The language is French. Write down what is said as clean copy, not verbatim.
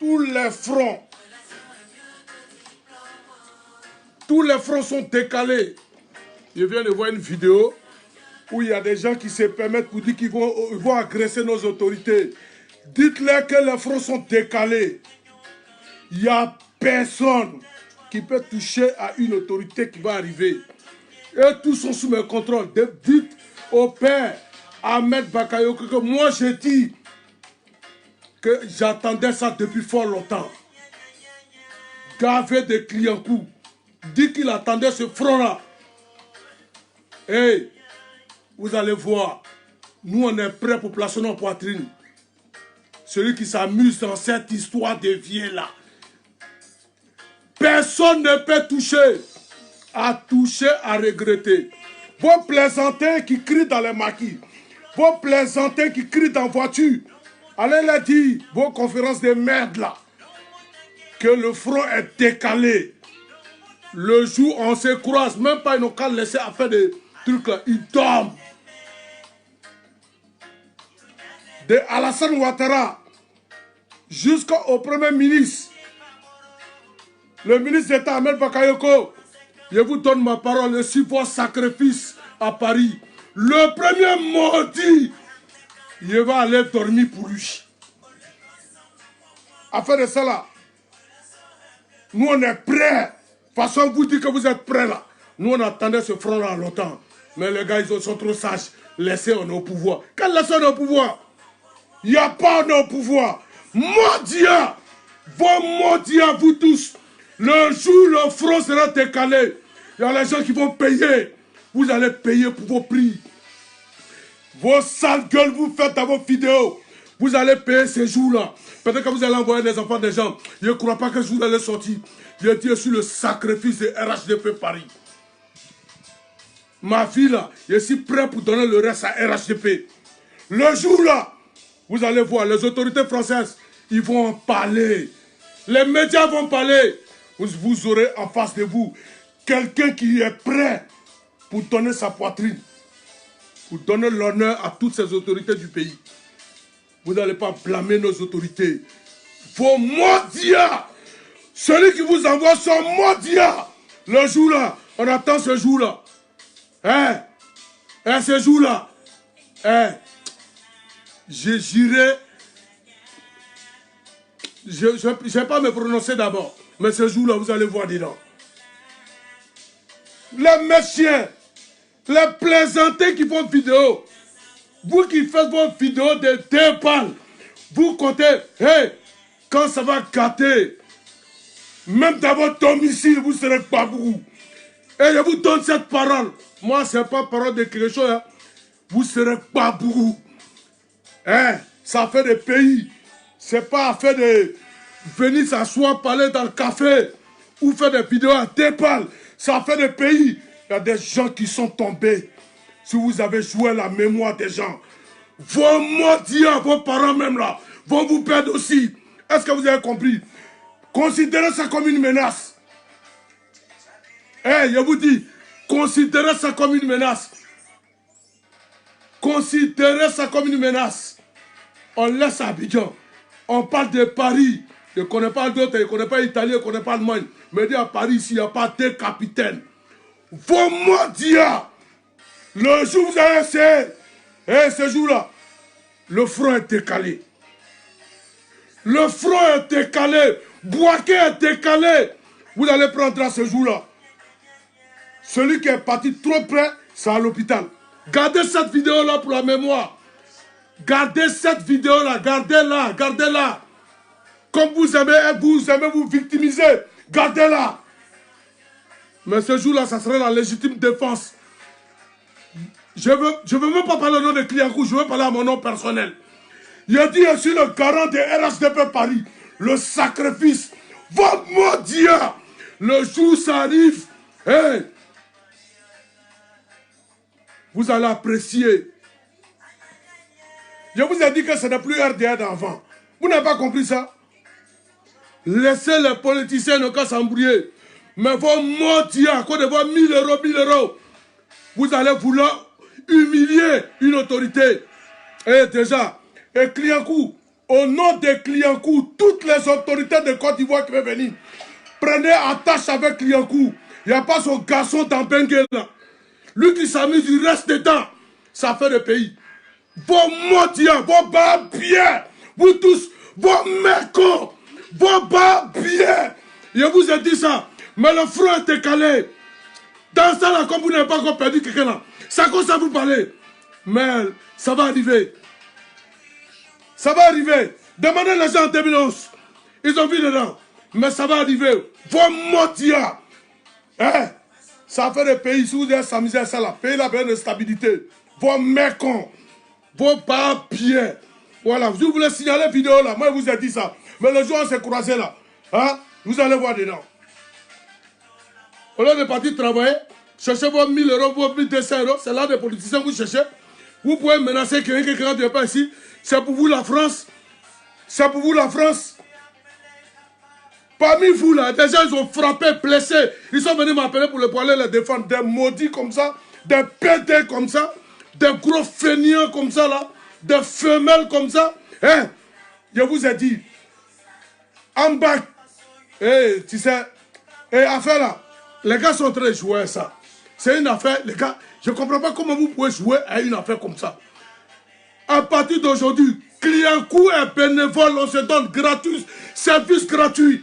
tous les fronts sont décalés. Je viens de voir une vidéo où il y a des gens qui se permettent pour dire qu'ils vont agresser nos autorités. Dites-leur que les fronts sont décalés. Il n'y a personne qui peut toucher à une autorité qui va arriver. Et tous sont sous mes contrôles. Dites au père Ahmed Bakayoko que moi j'ai dit que j'attendais ça depuis fort longtemps. Gavé de Cliancourt dit qu'il attendait ce front-là. Hey, vous allez voir, nous on est prêts pour placer nos poitrines. Celui qui s'amuse dans cette histoire de vieux-là. Personne ne peut toucher. À toucher, à regretter. Vos plaisantins qui crient dans les maquis. Vos plaisantins qui crient dans la voiture. Allez leur dire, vos conférences de merde là, que le front est décalé. Le jour où on se croise, même pas ils n'ont qu'à laisser à faire des trucs là. Ils dorment. De Alassane Ouattara jusqu'au Premier ministre, le ministre d'État Ahmed Bakayoko, je vous donne ma parole, et si vos sacrifices à Paris, le premier maudit, il va aller dormir pour lui. Afin de cela, nous on est prêts. De toute façon, vous dites que vous êtes prêts là. Nous on attendait ce front là longtemps. Mais les gars, ils sont trop sages. Laissez-on au pouvoir. Quand laissez-on au pouvoir? Il n'y a pas de pouvoir. Maudit, vos maudits à vous tous. Le jour où le front sera décalé, il y a les gens qui vont payer. Vous allez payer pour vos prix. Vos sales gueules, vous faites dans vos vidéos. Vous allez payer ces jours-là. Peut-être que vous allez envoyer des enfants des gens. Je ne crois pas que je vous allez sortir. Je dis sur le sacrifice de RHDP Paris. Ma vie là, je suis prêt pour donner le reste à RHDP. Le jour là, vous allez voir, les autorités françaises, ils vont en parler. Les médias vont parler. Vous aurez en face de vous quelqu'un qui est prêt pour donner sa poitrine, pour donner l'honneur à toutes ces autorités du pays. Vous n'allez pas blâmer nos autorités. Vos maudits, celui qui vous envoie son maudit, le jour là, on attend ce jour là. Ce jour là, j'irai. Je ne vais pas me prononcer d'abord, mais ce jour là, vous allez voir dedans. Les messieurs, les plaisantés qui font vidéo, vous qui faites vos vidéos de 2 balles, vous comptez, quand ça va gâter, même dans votre domicile, vous serez pas beaucoup. Et je vous donne cette parole. Moi, ce n'est pas parole de quelque chose. Hein. Vous serez pas beaucoup. Ça fait des pays. C'est pas affaire de venir s'asseoir, parler dans le café ou faire des vidéos à 2 balles. Ça fait des pays. Il y a des gens qui sont tombés. Si vous avez joué la mémoire des gens, vos maudits, vos parents même là, vont vous perdre aussi. Est-ce que vous avez compris? Considérez ça comme une menace. Je vous dis, considérez ça comme une menace. Considérez ça comme une menace. On laisse Abidjan. On parle de Paris. Je ne connais pas d'autres, je ne connais pas l'Italie, je ne connais pas l'Allemagne. Mais dit à Paris, ici, il n'y a pas 2 capitaines. Vos maudits, le jour où vous allez essayer, ce jour-là, le front est décalé. Le front est décalé. Boaké est décalé. Vous allez prendre à ce jour-là. Celui qui est parti trop près, c'est à l'hôpital. Gardez cette vidéo-là pour la mémoire. Gardez cette vidéo-là, gardez-la, gardez-la. Comme vous aimez vous victimiser, gardez-la. Mais ce jour-là, ça sera la légitime défense. Je veux même pas parler au nom de Cliancourt, je veux parler à mon nom personnel. Il a dit, je suis le garant de RHDP Paris. Le sacrifice. Votre maudit. Le jour où ça arrive, vous allez apprécier. Je vous ai dit que ce n'est plus RDA d'avant. Vous n'avez pas compris ça? Laissez les politiciens ne pas s'embrouiller. Mais vos maudits, à cause de vos 1 000 euros, 1 000 euros, vous allez vouloir humilier une autorité. Et déjà, et Cliancourt, Au nom des Clignancourt, toutes les autorités de Côte d'Ivoire qui veulent venir, prenez attache avec Clignancourt. Il n'y a pas son garçon dans Benguel là. Lui qui s'amuse, il reste dedans. Ça fait le pays. Vos mendiants, vos barbiers, vous tous, vos mécons, vos barbiers. Je vous ai dit ça. Mais le front est décalé. Dans ça là, comme vous n'avez pas encore perdu quelqu'un là, ça commence à vous parler. Mais ça va arriver. Ça va arriver. Demandez les gens en 2011. Ils ont vu dedans. Mais ça va arriver. Vos mendiants. Hein? Ça fait le pays, si vous êtes s'amuser à ça là, pays la besoin de stabilité. Vos mécons, vos barbiers. Voilà, je voulais signaler la vidéo là, moi je vous ai dit ça. Mais le jour où on s'est croisé là, hein, vous allez voir dedans. Au lieu de partir travailler, cherchez vos 1000 euros, vos 1200 euros, c'est là des politiciens que vous cherchez. Vous pouvez menacer quelqu'un qui n'est pas ici. C'est pour vous la France. C'est pour vous la France. Parmi vous là, des gens ils ont frappé, blessé. Ils sont venus m'appeler pour aller les défendre. Des maudits comme ça, des pédés comme ça, des gros feignants comme ça là, des femelles comme ça. Hein? Je vous ai dit, en bas, tu sais, affaire là, les gars sont en train de jouer à ça. C'est une affaire, les gars, je ne comprends pas comment vous pouvez jouer à une affaire comme ça. À partir d'aujourd'hui, Clignancourt est bénévole, on se donne gratuit, service gratuit.